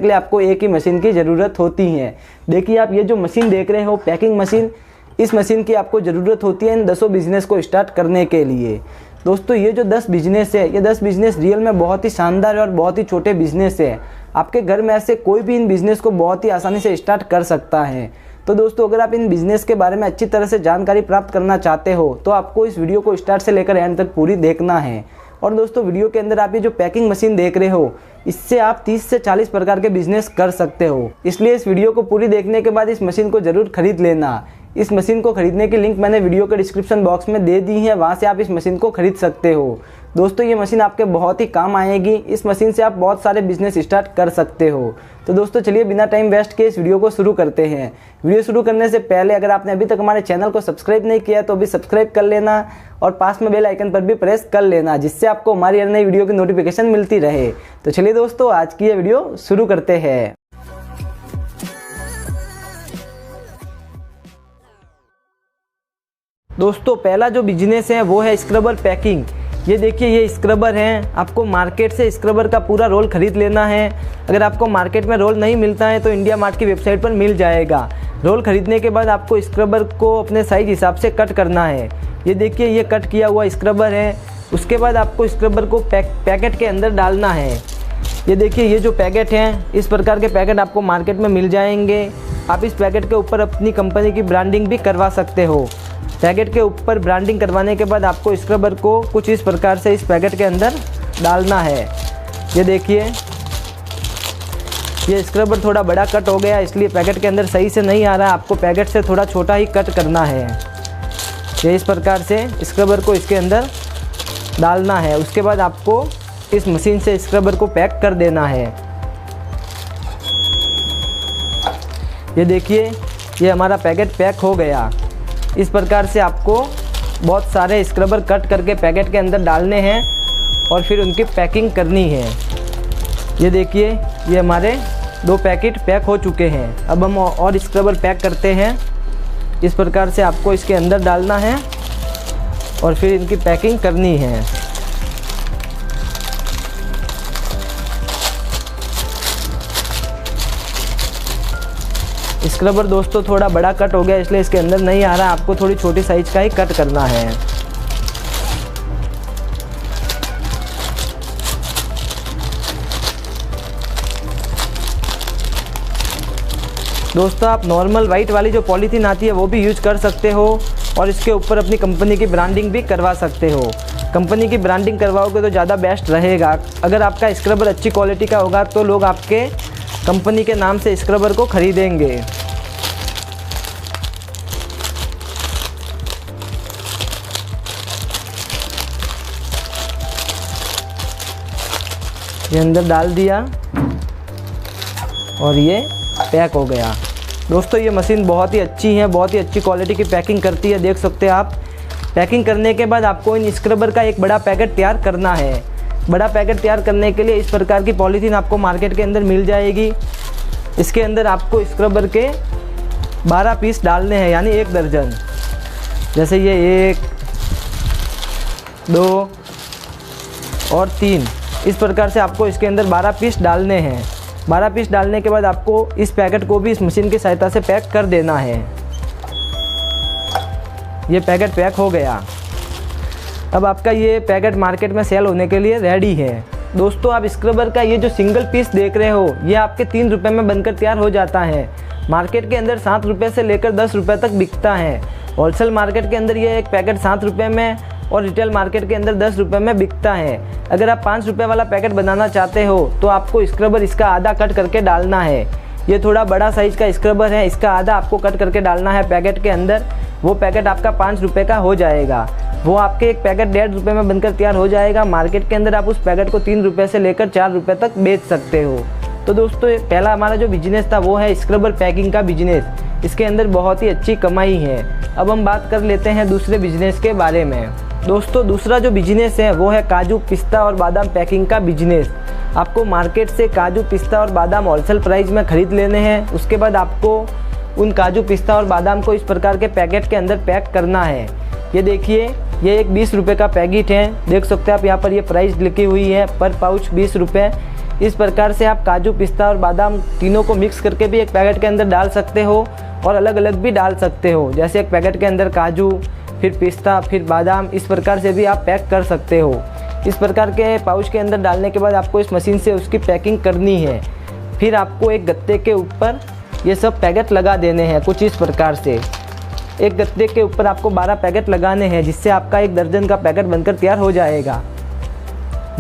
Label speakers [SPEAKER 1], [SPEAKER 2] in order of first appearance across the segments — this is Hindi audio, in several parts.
[SPEAKER 1] के लिए आपको एक ही मशीन की ज़रूरत होती है। देखिए आप ये जो मशीन देख रहे हो पैकिंग मशीन, इस मशीन की आपको ज़रूरत होती है इन 10 बिज़नेस को स्टार्ट करने के लिए। दोस्तों ये जो 10 बिज़नेस है, ये 10 बिज़नेस रियल में बहुत ही शानदार और बहुत ही छोटे बिज़नेस है। आपके घर में ऐसे कोई भी इन बिज़नेस को बहुत ही आसानी से स्टार्ट कर सकता है। तो दोस्तों अगर आप इन बिज़नेस के बारे में अच्छी तरह से जानकारी प्राप्त करना चाहते हो तो आपको इस वीडियो को स्टार्ट से लेकर एंड तक पूरी देखना है। और दोस्तों वीडियो के अंदर आप ये जो पैकिंग मशीन देख रहे हो, इससे आप 30 से 40 प्रकार के बिजनेस कर सकते हो। इसलिए इस वीडियो को पूरी देखने के बाद इस मशीन को ज़रूर खरीद लेना। इस मशीन को खरीदने की लिंक मैंने वीडियो के डिस्क्रिप्शन बॉक्स में दे दी है, वहाँ से आप इस मशीन को खरीद सकते हो। दोस्तों ये मशीन आपके बहुत ही काम आएगी। इस मशीन से आप बहुत सारे बिजनेस स्टार्ट कर सकते हो। तो दोस्तों चलिए बिना टाइम वेस्ट किए इस वीडियो को शुरू करते हैं। वीडियो शुरू करने से पहले अगर आपने अभी तक हमारे चैनल को सब्सक्राइब नहीं किया तो अभी सब्सक्राइब कर लेना और पास में बेल आइकन पर भी प्रेस कर लेना, जिससे आपको हमारी हर नई वीडियो की नोटिफिकेशन मिलती रहे। तो चलिए दोस्तों आज की ये वीडियो शुरू करते हैं। दोस्तों पहला जो बिजनेस है वो है स्क्रबर पैकिंग। ये देखिए ये स्क्रबर हैं। आपको मार्केट से स्क्रबर का पूरा रोल खरीद लेना है। अगर आपको मार्केट में रोल नहीं मिलता है तो इंडिया मार्ट की वेबसाइट पर मिल जाएगा। रोल खरीदने के बाद आपको स्क्रबर को अपने साइज हिसाब से कट करना है। ये देखिए ये कट किया हुआ स्क्रबर है। उसके बाद आपको स्क्रबर को पैकेट के अंदर डालना है। ये देखिए ये जो पैकेट हैं, इस प्रकार के पैकेट आपको मार्केट में मिल जाएंगे। आप इस पैकेट के ऊपर अपनी कंपनी की ब्रांडिंग भी करवा सकते हो। पैकेट के ऊपर ब्रांडिंग करवाने के बाद आपको स्क्रबर को कुछ इस प्रकार से इस पैकेट के अंदर डालना है। ये देखिए ये स्क्रबर थोड़ा बड़ा कट हो गया, इसलिए पैकेट के अंदर सही से नहीं आ रहा है। आपको पैकेट से थोड़ा छोटा ही कट करना है। ये इस प्रकार से स्क्रबर को इसके अंदर डालना है। उसके बाद आपको इस मशीन से स्क्रबर को पैक कर देना है। ये देखिए ये हमारा पैकेट पैक हो गया। इस प्रकार से आपको बहुत सारे स्क्रबर कट करके पैकेट के अंदर डालने हैं और फिर उनकी पैकिंग करनी है। ये देखिए ये हमारे 2 पैकेट पैक हो चुके हैं। अब हम और स्क्रबर पैक करते हैं। इस प्रकार से आपको इसके अंदर डालना है और फिर इनकी पैकिंग करनी है। स्क्रबर दोस्तों थोड़ा बड़ा कट हो गया, इसलिए इसके अंदर नहीं आ रहा। आपको थोड़ी छोटी साइज का ही कट करना है। दोस्तों आप नॉर्मल वाइट वाली जो पॉलीथीन आती है वो भी यूज कर सकते हो और इसके ऊपर अपनी कंपनी की ब्रांडिंग भी करवा सकते हो। कंपनी की ब्रांडिंग करवाओगे तो ज़्यादा बेस्ट रहेगा। अगर आपका स्क्रबर अच्छी क्वालिटी का होगा तो लोग आपके कंपनी के नाम से स्क्रबर को खरीदेंगे। ये अंदर डाल दिया और ये पैक हो गया। दोस्तों ये मशीन बहुत ही अच्छी है, बहुत ही अच्छी क्वालिटी की पैकिंग करती है, देख सकते हैं आप। पैकिंग करने के बाद आपको इन स्क्रबर का एक बड़ा पैकेट तैयार करना है। बड़ा पैकेट तैयार करने के लिए इस प्रकार की पॉलीथीन आपको मार्केट के अंदर मिल जाएगी। इसके अंदर आपको स्क्रबर के 12 पीस डालने हैं, यानी 1 दर्जन। जैसे ये 1, 2 और 3, इस प्रकार से आपको इसके अंदर 12 पीस डालने हैं। 12 पीस डालने के बाद आपको इस पैकेट को भी इस मशीन की सहायता से पैक कर देना है। ये पैकेट पैक हो गया। अब आपका ये पैकेट मार्केट में सेल होने के लिए रेडी है। दोस्तों आप स्क्रबर का ये जो सिंगल पीस देख रहे हो, ये आपके 3 रुपये में बनकर तैयार हो जाता है। मार्केट के अंदर 7 रुपये से लेकर 10 रुपये तक बिकता है। होलसेल मार्केट के अंदर ये एक पैकेट 7 रुपये में और रिटेल मार्केट के अंदर 10 रुपये में बिकता है। अगर आप 5 रुपये वाला पैकेट बनाना चाहते हो तो आपको स्क्रबर इसका आधा कट करके डालना है। ये थोड़ा बड़ा साइज का स्क्रबर है, इसका आधा आपको कट करके डालना है पैकेट के अंदर। वो पैकेट आपका 5 रुपये का हो जाएगा। वो आपके एक पैकेट 1.5 रुपये में बनकर तैयार हो जाएगा। मार्केट के अंदर आप उस पैकेट को 3 रुपये से लेकर 4 रुपये तक बेच सकते हो। तो दोस्तों पहला हमारा जो बिजनेस था वो है स्क्रबर पैकिंग का बिजनेस। इसके अंदर बहुत ही अच्छी कमाई है। अब हम बात कर लेते हैं दूसरे बिजनेस के बारे में। दोस्तों दूसरा जो बिजनेस है वो है काजू, पिस्ता और बादाम पैकिंग का बिजनेस। आपको मार्केट से काजू, पिस्ता और बादाम होलसेल प्राइस में ख़रीद लेने हैं। उसके बाद आपको उन काजू, पिस्ता और बादाम को इस प्रकार के पैकेट के अंदर पैक करना है। ये देखिए ये एक 20 रुपये का पैकेट है, देख सकते हैं आप। यहाँ पर ये प्राइस लिखी हुई है, पर पाउच 20 रुपये। इस प्रकार से आप काजू, पिस्ता और बादाम तीनों को मिक्स करके भी एक पैकेट के अंदर डाल सकते हो और अलग अलग भी डाल सकते हो। जैसे एक पैकेट के अंदर काजू, फिर पिस्ता, फिर बादाम, इस प्रकार से भी आप पैक कर सकते हो। इस प्रकार के पाउच के अंदर डालने के बाद आपको इस मशीन से उसकी पैकिंग करनी है। फिर आपको एक गत्ते के ऊपर ये सब पैकेट लगा देने हैं कुछ इस प्रकार से। एक गत्ते के ऊपर आपको 12 पैकेट लगाने हैं, जिससे आपका 1 दर्जन का पैकेट बनकर तैयार हो जाएगा।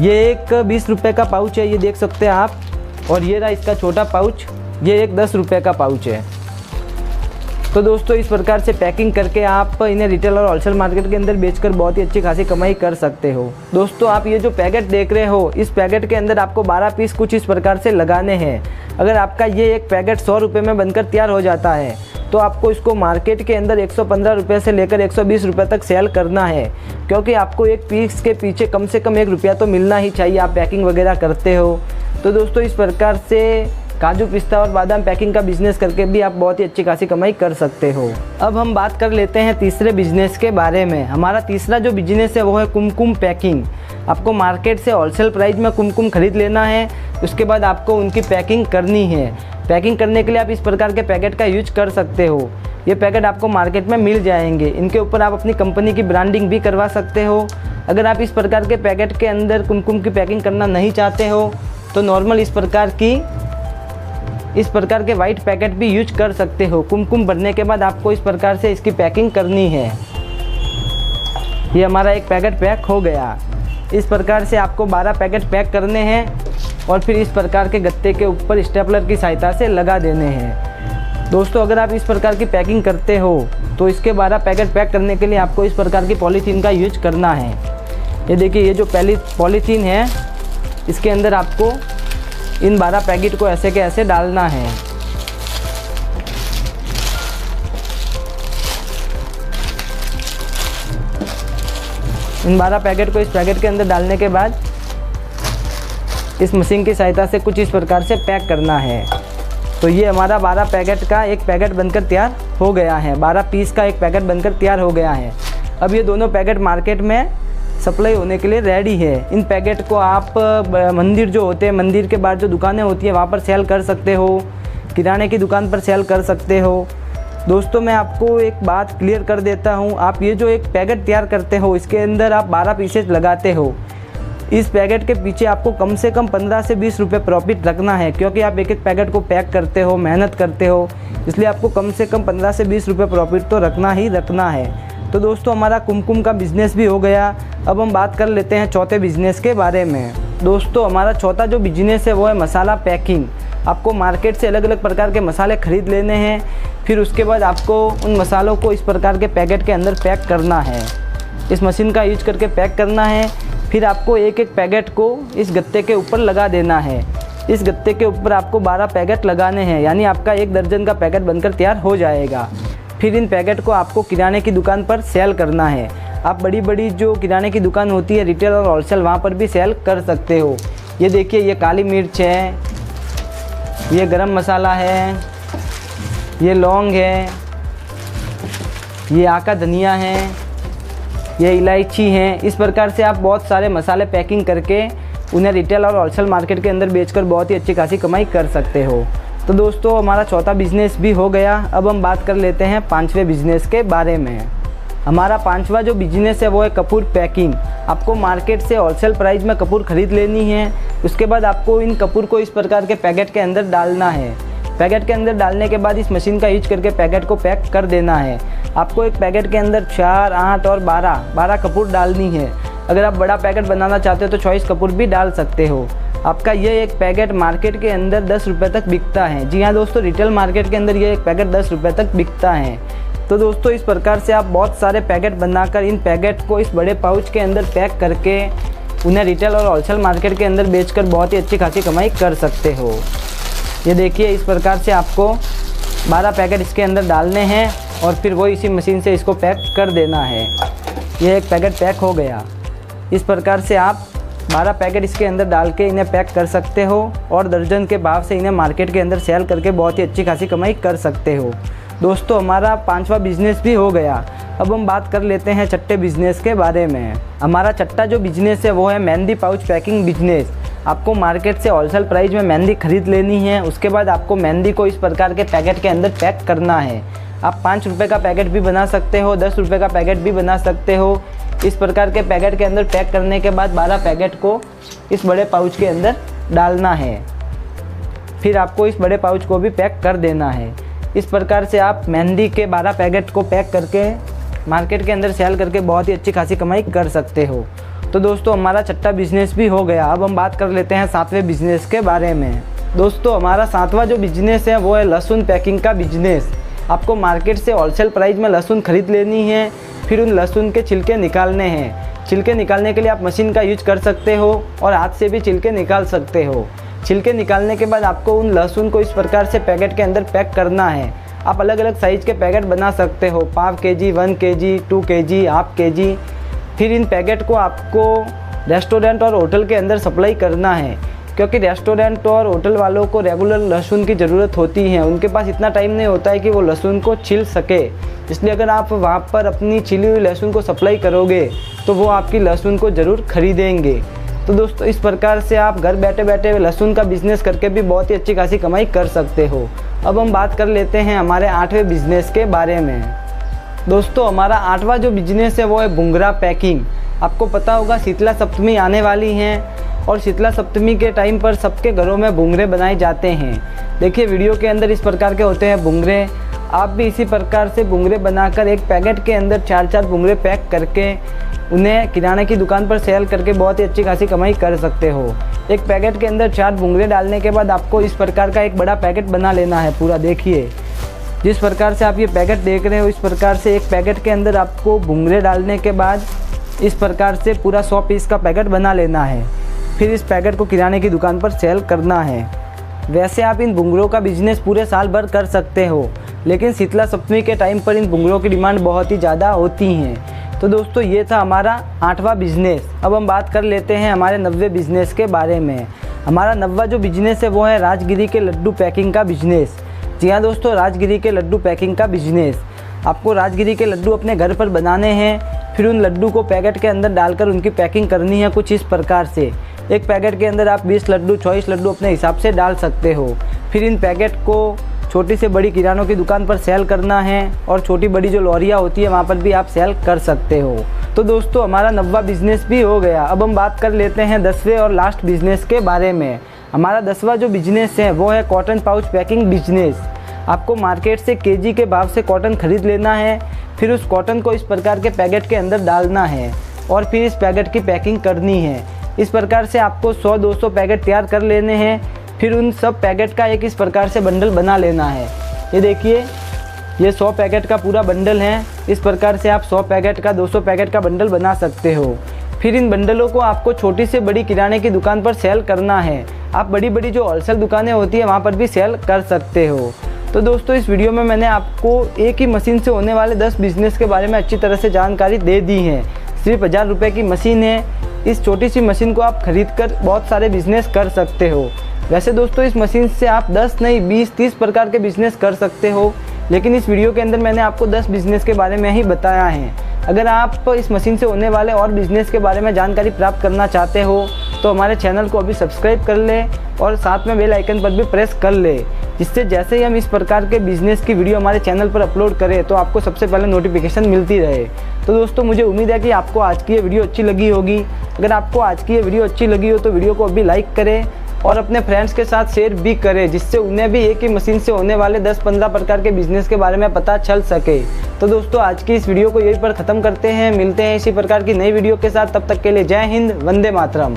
[SPEAKER 1] ये एक 20 रुपये का पाउच है, ये देख सकते हैं आप। और ये रहा इसका छोटा पाउच, ये एक 10 रुपये का पाउच है। तो दोस्तों इस प्रकार से पैकिंग करके आप इन्हें रिटेल और होलसेल मार्केट के अंदर बेचकर बहुत ही अच्छी खासी कमाई कर सकते हो। दोस्तों आप ये जो पैकेट देख रहे हो, इस पैकेट के अंदर आपको 12 पीस कुछ इस प्रकार से लगाने हैं। अगर आपका ये एक पैकेट 100 रुपये में बनकर तैयार हो जाता है तो आपको इसको मार्केट के अंदर 115 रुपये से लेकर 120 रुपये तक सेल करना है, क्योंकि आपको एक पीस के पीछे कम से कम 1 रुपया तो मिलना ही चाहिए, आप पैकिंग वगैरह करते हो। तो दोस्तों इस प्रकार से काजू, पिस्ता और बादाम पैकिंग का बिजनेस करके भी आप बहुत ही अच्छी खासी कमाई कर सकते हो। अब हम बात कर लेते हैं तीसरे बिजनेस के बारे में। हमारा तीसरा जो बिजनेस है वो है कुमकुम पैकिंग। आपको मार्केट से होलसेल प्राइस में कुमकुम खरीद लेना है, उसके बाद आपको उनकी पैकिंग करनी है। पैकिंग करने के लिए आप इस प्रकार के पैकेट का यूज कर सकते हो। ये पैकेट आपको मार्केट में मिल जाएंगे। इनके ऊपर आप अपनी कंपनी की ब्रांडिंग भी करवा सकते हो। अगर आप इस प्रकार के पैकेट के अंदर कुमकुम की पैकिंग करना नहीं चाहते हो तो नॉर्मल इस प्रकार के वाइट पैकेट भी यूज कर सकते हो। कुमकुम भरने के बाद आपको इस प्रकार से इसकी पैकिंग करनी है। ये हमारा एक पैकेट पैक हो गया। इस प्रकार से आपको 12 पैकेट पैक करने हैं और फिर इस प्रकार के गत्ते के ऊपर स्टेपलर की सहायता से लगा देने हैं। दोस्तों अगर आप इस प्रकार की पैकिंग करते हो तो इसके 12 पैकेट पैक करने के लिए आपको इस प्रकार की पॉलीथीन का यूज करना है। ये देखिए, ये जो पहली पॉलीथीन है इसके अंदर आपको इन 12 पैकेट को ऐसे के ऐसे डालना है। इन 12 पैकेट को इस पैकेट के अंदर डालने के बाद इस मशीन की सहायता से कुछ इस प्रकार से पैक करना है। तो ये हमारा 12 पैकेट का एक पैकेट बनकर तैयार हो गया है। 12 पीस का एक पैकेट बनकर तैयार हो गया है। अब ये दोनों पैकेट मार्केट में सप्लाई होने के लिए रेडी है। इन पैकेट को आप मंदिर जो होते हैं, मंदिर के बाहर जो दुकानें होती हैं वहाँ पर सेल कर सकते हो, किराने की दुकान पर सेल कर सकते हो। दोस्तों मैं आपको एक बात क्लियर कर देता हूँ, आप ये जो एक पैकेट तैयार करते हो इसके अंदर आप 12 पीसेज लगाते हो। इस पैकेट के पीछे आपको कम से कम 15 से 20 रुपये प्रॉफिट रखना है, क्योंकि आप एक एक पैकेट को पैक करते हो, मेहनत करते हो, इसलिए आपको कम से कम 15 से 20 रुपये प्रॉफिट तो रखना ही रखना है। तो दोस्तों हमारा कुमकुम का बिज़नेस भी हो गया। अब हम बात कर लेते हैं चौथे बिज़नेस के बारे में। दोस्तों हमारा चौथा जो बिज़नेस है वो है मसाला पैकिंग। आपको मार्केट से अलग अलग प्रकार के मसाले ख़रीद लेने हैं, फिर उसके बाद आपको उन मसालों को इस प्रकार के पैकेट के अंदर पैक करना है। इस मशीन का यूज करके पैक करना है। फिर आपको एक एक पैकेट को इस गत्ते के ऊपर लगा देना है। इस गत्ते के ऊपर आपको 12 पैकेट लगाने हैं, यानी आपका 1 दर्जन का पैकेट बनकर तैयार हो जाएगा। फिर इन पैकेट को आपको किराने की दुकान पर सेल करना है। आप बड़ी बड़ी जो किराने की दुकान होती है रिटेल और होलसेल, वहाँ पर भी सेल कर सकते हो। ये देखिए, ये काली मिर्च है, ये गरम मसाला है, ये लौंग है, ये आका धनिया है, ये इलायची है। इस प्रकार से आप बहुत सारे मसाले पैकिंग करके उन्हें रिटेल और होलसेल मार्केट के अंदर बेचकर बहुत ही अच्छी खासी कमाई कर सकते हो। तो दोस्तों हमारा चौथा बिजनेस भी हो गया। अब हम बात कर लेते हैं 5वें बिजनेस के बारे में। हमारा 5वां जो बिजनेस है वो है कपूर पैकिंग। आपको मार्केट से होलसेल प्राइस में कपूर खरीद लेनी है, उसके बाद आपको इन कपूर को इस प्रकार के पैकेट के अंदर डालना है। पैकेट के अंदर डालने के बाद इस मशीन का यूज करके पैकेट को पैक कर देना है। आपको एक पैकेट के अंदर 4, 8 और 12 कपूर डालनी है। अगर आप बड़ा पैकेट बनाना चाहते हो तो 24 कपूर भी डाल सकते हो। आपका ये एक पैकेट मार्केट के अंदर 10 रुपये तक बिकता है। जी हाँ दोस्तों, रिटेल मार्केट के अंदर ये एक पैकेट 10 रुपये तक बिकता है। तो दोस्तों इस प्रकार से आप बहुत सारे पैकेट बनाकर इन पैकेट को इस बड़े पाउच के अंदर पैक करके उन्हें रिटेल और होलसेल मार्केट के अंदर बेचकर बहुत ही अच्छी खासी कमाई कर सकते हो। ये देखिए, इस प्रकार से आपको 12 पैकेट इसके अंदर डालने हैं और फिर वो इसी मशीन से इसको पैक कर देना है। ये एक पैकेट पैक हो गया। इस प्रकार से आप 12 पैकेट इसके अंदर डाल के इन्हें पैक कर सकते हो और दर्जन के भाव से इन्हें मार्केट के अंदर सेल करके बहुत ही अच्छी खासी कमाई कर सकते हो। दोस्तों हमारा 5वां बिजनेस भी हो गया। अब हम बात कर लेते हैं छठे बिजनेस के बारे में। हमारा छठा जो बिजनेस है वो है मेहंदी पाउच पैकिंग बिजनेस। आपको मार्केट से होलसेल प्राइस में मेहंदी खरीद लेनी है। उसके बाद आपको मेहंदी को इस प्रकार के पैकेट के अंदर पैक करना है। आप 5 रुपये का पैकेट भी बना सकते हो, 10 रुपये का पैकेट भी बना सकते हो। इस प्रकार के पैकेट के अंदर पैक करने के बाद 12 पैकेट को इस बड़े पाउच के अंदर डालना है। फिर आपको इस बड़े पाउच को भी पैक कर देना है। इस प्रकार से आप मेहंदी के 12 पैकेट को पैक करके मार्केट के अंदर सेल करके बहुत ही अच्छी खासी कमाई कर सकते हो। तो दोस्तों हमारा छठा बिजनेस भी हो गया। अब हम बात कर लेते हैं 7वें बिजनेस के बारे में। दोस्तों हमारा 7वां जो बिजनेस है वो है लहसुन पैकिंग का बिजनेस। आपको मार्केट से होलसेल प्राइस में लहसुन खरीद लेनी है, फिर उन लहसुन के छिलके निकालने हैं। छिलके निकालने के लिए आप मशीन का यूज कर सकते हो और हाथ से भी छिलके निकाल सकते हो। छिलके निकालने के बाद आपको उन लहसुन को इस प्रकार से पैकेट के अंदर पैक करना है। आप अलग अलग साइज़ के पैकेट बना सकते हो, 5 kg, 1 kg, 2 kg, half kg। फिर इन पैकेट को आपको रेस्टोरेंट और होटल के अंदर सप्लाई करना है, क्योंकि रेस्टोरेंट और होटल वालों को रेगुलर लहसुन की ज़रूरत होती है। उनके पास इतना टाइम नहीं होता है कि वो लहसुन को छील सके। इसलिए अगर आप वहाँ पर अपनी छिली हुई लहसुन को सप्लाई करोगे तो वो आपकी लहसुन को ज़रूर खरीदेंगे। तो दोस्तों इस प्रकार से आप घर बैठे बैठे लहसुन का बिज़नेस करके भी बहुत ही अच्छी खासी कमाई कर सकते हो। अब हम बात कर लेते हैं हमारे 8वें बिजनेस के बारे में। दोस्तों हमारा 8वां जो बिजनेस है वो है बुंगरा पैकिंग। आपको पता होगा शीतला सप्तमी आने वाली हैं और शीतला सप्तमी के टाइम पर सबके घरों में बुंगरे बनाए जाते हैं। देखिए वीडियो के अंदर इस प्रकार के होते हैं बुंगरे। आप भी इसी प्रकार से बुंगरे बनाकर एक पैकेट के अंदर 4-4 बुंगरे पैक करके उन्हें किराने की दुकान पर सेल करके बहुत ही अच्छी खासी कमाई कर सकते हो। एक पैकेट के अंदर 4 बुंगरे डालने के बाद आपको इस प्रकार का एक बड़ा पैकेट बना लेना है पूरा। देखिए जिस प्रकार से आप ये पैकेट देख रहे हो, इस प्रकार से एक पैकेट के अंदर आपको बुंगरे डालने के बाद इस प्रकार से पूरा 100 पीस का पैकेट बना लेना है। फिर इस पैकेट को किराने की दुकान पर सेल करना है। वैसे आप इन बुंगरों का बिजनेस पूरे साल भर कर सकते हो, लेकिन शीतला सप्तमी के टाइम पर इन बुंगरों की डिमांड बहुत ही ज़्यादा होती हैं। तो दोस्तों ये था हमारा 8वां बिजनेस। अब हम बात कर लेते हैं हमारे 9वें बिजनेस के बारे में। हमारा 9वां जो बिजनेस है वो है राजगिरी के लड्डू पैकिंग का बिजनेस। जी हाँ दोस्तों, राजगिरी के लड्डू पैकिंग का बिजनेस। आपको राजगिरी के लड्डू अपने घर पर बनाने हैं, फिर उन लड्डू को पैकेट के अंदर डालकर उनकी पैकिंग करनी है कुछ इस प्रकार से। एक पैकेट के अंदर आप 20 लड्डू 24 लड्डू अपने हिसाब से डाल सकते हो। फिर इन पैकेट को छोटी से बड़ी किरानों की दुकान पर सेल करना है और छोटी बड़ी जो लॉरियाँ होती है वहाँ पर भी आप सेल कर सकते हो। तो दोस्तों हमारा 9वां बिजनेस भी हो गया। अब हम बात कर लेते हैं 10वें और लास्ट बिजनेस के बारे में। हमारा 10वां जो बिजनेस है वो है कॉटन पाउच पैकिंग बिजनेस। आपको मार्केट से केजी के भाव से कॉटन खरीद लेना है, फिर उस कॉटन को इस प्रकार के पैकेट के अंदर डालना है और फिर इस पैकेट की पैकिंग करनी है। इस प्रकार से आपको 100-200 पैकेट तैयार कर लेने हैं। फिर उन सब पैकेट का एक इस प्रकार से बंडल बना लेना है। ये देखिए ये 100 पैकेट का पूरा बंडल है। इस प्रकार से आप 100 पैकेट का 200 पैकेट का बंडल बना सकते हो। फिर इन बंडलों को आपको छोटी से बड़ी किराने की दुकान पर सेल करना है। आप बड़ी बड़ी जो होलसेल दुकानें होती है वहाँ पर भी सेल कर सकते हो। तो दोस्तों इस वीडियो में मैंने आपको एक ही मशीन से होने वाले 10 बिजनेस के बारे में अच्छी तरह से जानकारी दे दी है। सिर्फ 1000 रुपये की मशीन है। इस छोटी सी मशीन को आप खरीद कर बहुत सारे बिजनेस कर सकते हो। वैसे दोस्तों इस मशीन से आप 10 नहीं 20-30 प्रकार के बिजनेस कर सकते हो, लेकिन इस वीडियो के अंदर मैंने आपको 10 बिजनेस के बारे में ही बताया है। अगर आप इस मशीन से होने वाले और बिजनेस के बारे में जानकारी प्राप्त करना चाहते हो तो हमारे चैनल को अभी सब्सक्राइब कर ले और साथ में बेल आइकन पर भी प्रेस कर ले, जिससे जैसे ही हम इस प्रकार के बिजनेस की वीडियो हमारे चैनल पर अपलोड करें तो आपको सबसे पहले नोटिफिकेशन मिलती रहे। तो दोस्तों मुझे उम्मीद है कि आपको आज की ये वीडियो अच्छी लगी होगी। अगर आपको आज की ये वीडियो अच्छी लगी हो तो वीडियो को अभी लाइक करें और अपने फ्रेंड्स के साथ शेयर भी करें, जिससे उन्हें भी एक ही मशीन से होने वाले 10-15 प्रकार के बिजनेस के बारे में पता चल सके। तो दोस्तों आज की इस वीडियो को यहीं पर ख़त्म करते हैं। मिलते हैं इसी प्रकार की नई वीडियो के साथ। तब तक के लिए जय हिंद, वंदे मातरम।